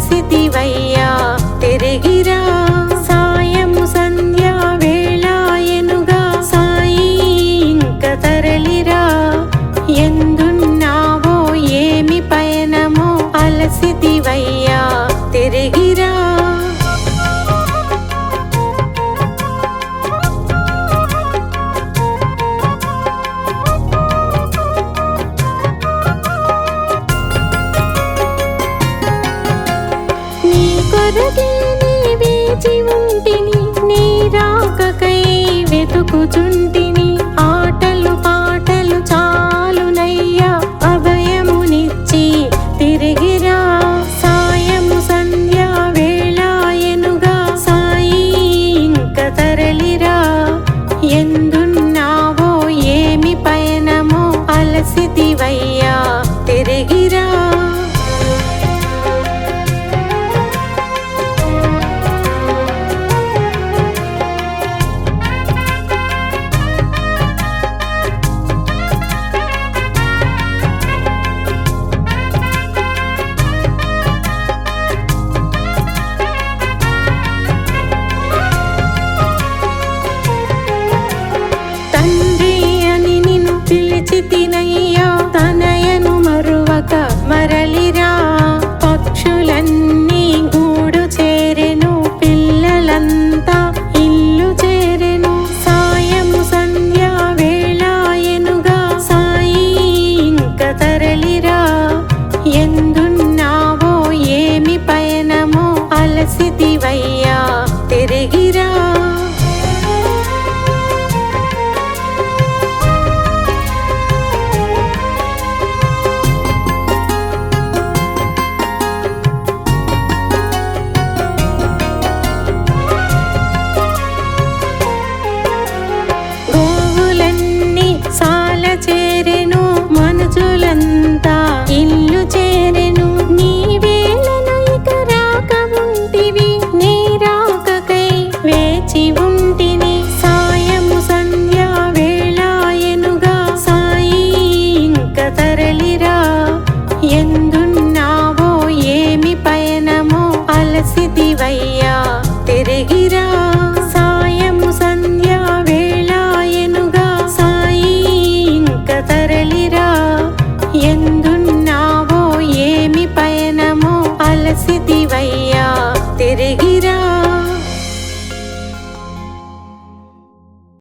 అలసితివయ్యా తిరిగిరా సాయము సంధ్యా వేళాయనుగా సాయి ఇంక తరలిరా ఎందున్నావో ఏమి పయనమో అలసితివయ్యా తిరిగిరా కొరకే నీ వేచి ఉంటిని నీ రాకకై వెతుకుచుంటిని ఆటలు పాటలు చాలునయ్యా అభయమునిచ్చి తిరిగిరా సాయము సంధ్యా వేళాయనుగా సాయి ఇంక తరలిరా ఎందున్నావో ఏమి పయనమో అలసితివయ్యా తిరిగిరా పిలిచితినయ్యా తనయను మరువక మరలిరా పక్షులన్నీ గూడు చేరెను పిల్లలంతా ఇల్లు చేరెను సాయము సంధ్యా వేళాయనుగా సాయి ఇంక తరలిరా ఎందున్నావో ఏమి పయనమో అలసితివయ్యా తిరిగిరా చేరెను మనుజులంతా ఇల్లు చేరెను నీ వేళను ఇక రాక ఉంటివి నీ రాకకై వేచి ఉంటిని సాయము సంధ్యా వేళాయనుగా సాయి ఇంక తరలిరా ఎందున్నావో ఏమి పయనమో అలసితివయ్యా తిరిగిరా సాయము సంధ్యా వేళాయనుగా సాయి ఇంక తరలిరా ఎందున్నావో ఏమి పయనమో అలసితివయ్యా తిరిగి